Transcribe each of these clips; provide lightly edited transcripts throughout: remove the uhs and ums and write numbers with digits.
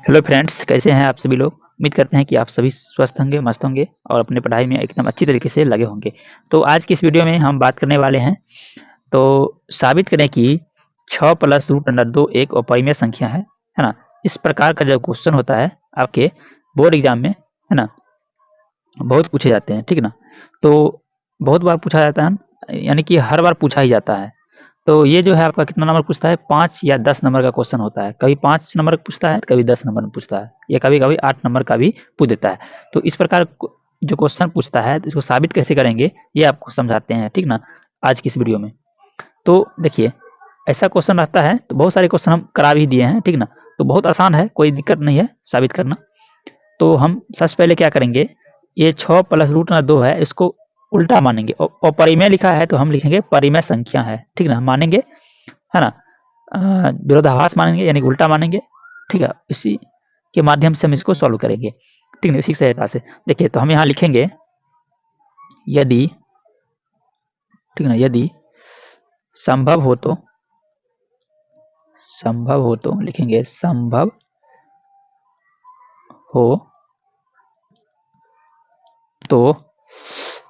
Hello friends, कैसे हैं आप सभी लोग। उम्मीद करते हैं कि आप सभी स्वस्थ होंगे, मस्त होंगे और अपने पढ़ाई में एकदम अच्छी तरीके से लगे होंगे। तो आज की इस वीडियो में हम बात करने वाले हैं तो साबित करें कि 6 प्लस रूट अंडर 2 एक अपरिमेय संख्या है ना। इस प्रकार का जो क्वेश्चन होता है आपके बोर्ड एग्जाम में, है ना, बहुत पूछे जाते हैं, ठीक है ना। तो बहुत बार पूछा जाता है, यानी कि हर बार पूछा ही जाता है। तो ये जो है आपका कितना नंबर पूछता है, 5 या 10 नंबर का क्वेश्चन होता है। कभी 5 नंबर का पूछता है, कभी 10 नंबर में पूछता है, या कभी-कभी 8 नंबर का भी पूछ देता है। तो इस प्रकार जो क्वेश्चन पूछता है तो इसको साबित कैसे करेंगे ये आपको समझाते हैं, ठीक ना, आज की इस वीडियो में। तो देखिए, ऐसा क्वेश्चन रहता है तो बहुत सारे क्वेश्चन हम करा भी दिए हैं, ठीक ना। तो बहुत आसान है, कोई दिक्कत नहीं है साबित करना। तो हम सबसे पहले क्या करेंगे, ये 6 प्लस रूट ना 2 है, इसको उल्टा मानेंगे और परिमेय लिखा है तो हम लिखेंगे परिमेय संख्या है, ठीक ना, मानेंगे, है ना। विरोधाभास मानेंगे यानी उल्टा मानेंगे, ठीक है। इसी के माध्यम से हम इसको सॉल्व करेंगे, ठीक है, इसी सहायता से। देखिए, तो हम यहाँ लिखेंगे यदि, ठीक है ना, यदि संभव हो तो, संभव हो तो लिखेंगे संभव हो तो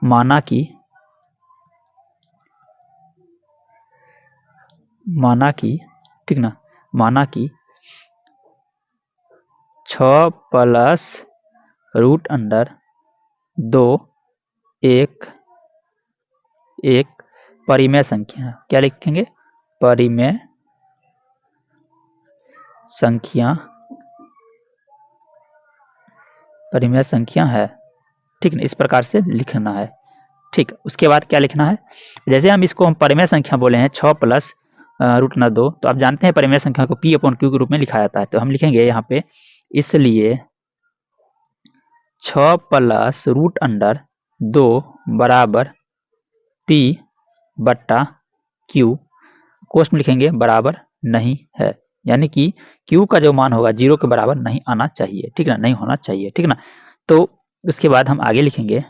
माना कि, माना कि, ठीक ना, माना कि 6 प्लस रूट अंडर 2 एक एक परिमेय संख्या है। क्या लिखेंगे, परिमेय संख्या, परिमेय संख्या है, ठीक ना। इस प्रकार से लिखना है, ठीक। उसके बाद क्या लिखना है, जैसे हम इसको हम परिमेय संख्या बोले हैं 6 प्लस रूट अंडर 2, तो आप जानते हैं परिमेय संख्या को पी अपॉन क्यू के रूप में लिखा जाता है। तो हम लिखेंगे यहाँ पे, इसलिए 6 प्लस रूट अंडर 2 बराबर पी बट्टा क्यू, कोष्ट में लिखेंगे बराबर नहीं है, यानी कि क्यू का जो मान होगा 0 के बराबर नहीं आना चाहिए, ठीक ना, नहीं होना चाहिए, ठीक ना। तो उसके बाद हम आगे लिखेंगे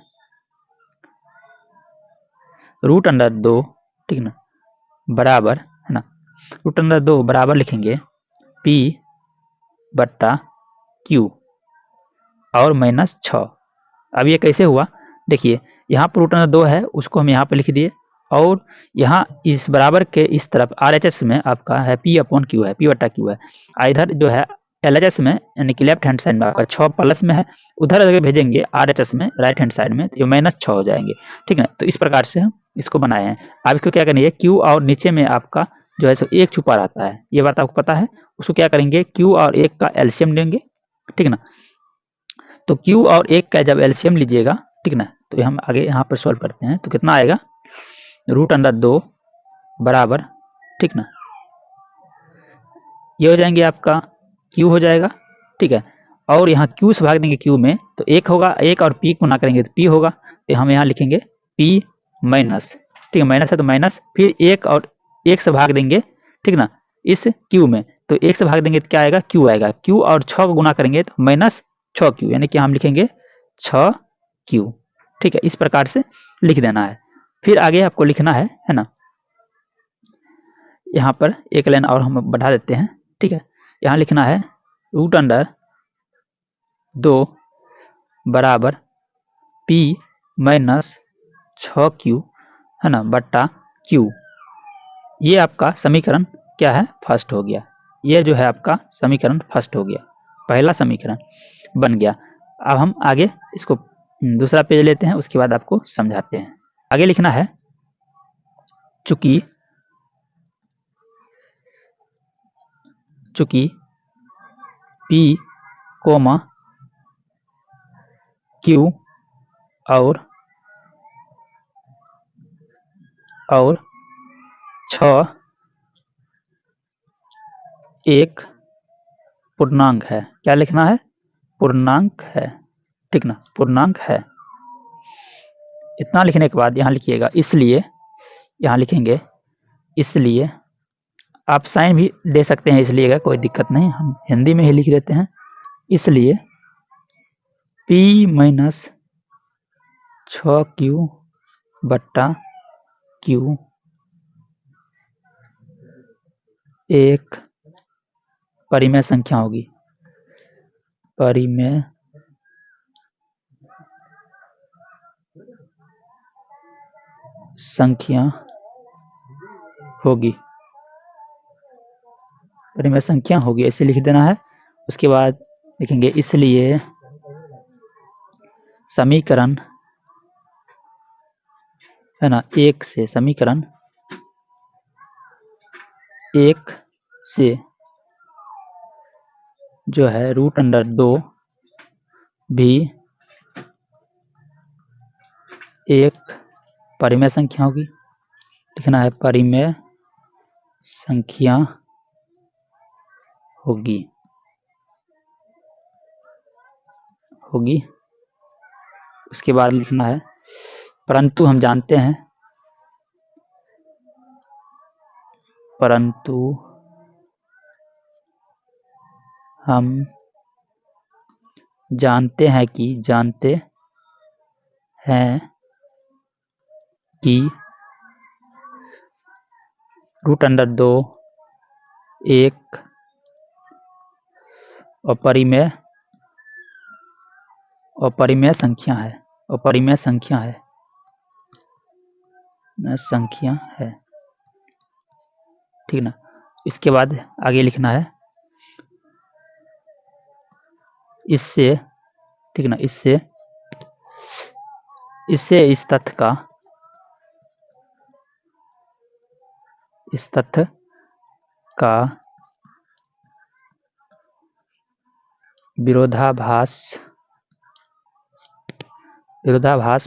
रूट अंडर 2, ठीक ना, बराबर, है ना, रूट अंडर 2 बराबर लिखेंगे पी बट्टा क्यू और माइनस 6। अब ये कैसे हुआ, देखिए, यहाँ पर रूट अंडर 2 है, उसको हम यहाँ पे लिख दिए, और यहाँ इस बराबर के इस तरफ आरएचएस में आपका है पी अपॉन क्यू है, पी बट्टा क्यू है। इधर जो है एलएचएस में, यानी कि लेफ्ट हैंड साइड में आपका 6 प्लस में है, उधर अगर भेजेंगे आरएचएस में राइट हैंड साइड में, तो ये माइनस 6 हो जाएंगे, ठीक है। तो इस प्रकार से हम इसको बनाए हैं। अब इसको क्या करेंगे, क्यू और नीचे में आपका जो है सो एक छुपा रहता है, ये बात आपको पता है। उसको क्या करेंगे, क्यू और एक का एलसीएम लेंगे, ठीक ना। तो क्यू और एक का जब एलसीएम लीजिएगा, ठीक ना, तो हम आगे यहाँ पर सॉल्व करते हैं। तो कितना आएगा, रूट अंडर 2 बराबर, ठीक ना, ये हो जाएंगे आपका क्यू हो जाएगा, ठीक है। और यहाँ क्यू से भाग देंगे क्यू में तो एक होगा, एक और पी को ना करेंगे तो पी होगा, तो हम यहाँ लिखेंगे पी माइनस, ठीक है, माइनस है तो माइनस, फिर एक और एक से भाग देंगे, ठीक ना, इस क्यू में, तो एक से भाग देंगे तो क्या आएगा, क्यू आएगा, क्यू और 6 को गुना करेंगे तो माइनस 6 क्यू, यानी कि हम लिखेंगे 6 क्यू, ठीक है। इस प्रकार से लिख देना है। फिर आगे आपको लिखना है ना, यहाँ पर एक लाइन और हम बढ़ा देते हैं, ठीक है। यहाँ लिखना है रूट अंडर 2 बराबर पी माइनस 6 क्यू, है ना, बट्टा क्यू। ये आपका समीकरण क्या है, फर्स्ट हो गया। ये जो है आपका समीकरण फर्स्ट हो गया, पहला समीकरण बन गया। अब हम आगे इसको दूसरा पेज लेते हैं, उसके बाद आपको समझाते हैं। आगे लिखना है, चूंकि चूंकि पी कोमा क्यू और 6 एक पूर्णांक है। क्या लिखना है, पूर्णांक है, ठीक ना, पूर्णांक है। इतना लिखने के बाद यहाँ लिखिएगा इसलिए, यहाँ लिखेंगे इसलिए, आप साइन भी दे सकते हैं इसलिए का, कोई दिक्कत नहीं, हम हिंदी में ही लिख देते हैं। इसलिए P माइनस 6 क्यू बट्टा क्यू एक परिमेय संख्या होगी, परिमेय संख्या होगी, परिमेय संख्या होगी, ऐसे लिख देना है। उसके बाद लिखेंगे इसलिए समीकरण है ना, एक से, समीकरण एक से जो है √2 भी एक परिमेय संख्या होगी। लिखना है परिमेय संख्या होगी। उसके बाद लिखना है परंतु हम जानते हैं, परंतु हम जानते हैं कि √2 एक अपरिमेय संख्या है, अपरिमेय संख्या है, ठीक ना। इसके बाद आगे लिखना है इससे, ठीक ना, इससे इस तथ्य का विरोधाभास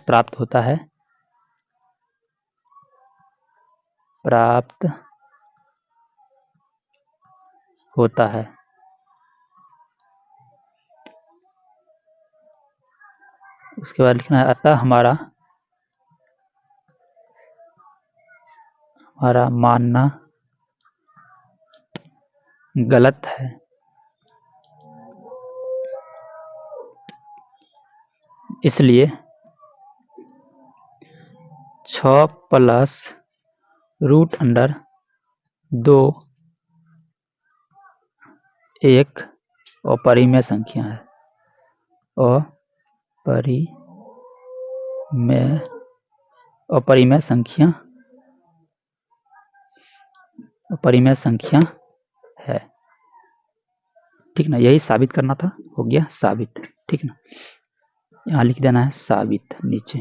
प्राप्त होता है। उसके बाद लिखना है अतः हमारा मानना गलत है। इसलिए 6 + √2 एक अपरिमेय संख्या है, अपरिमेय संख्या है, ठीक ना। यही साबित करना था, हो गया साबित, ठीक ना। यहाँ लिख देना है साबित नीचे।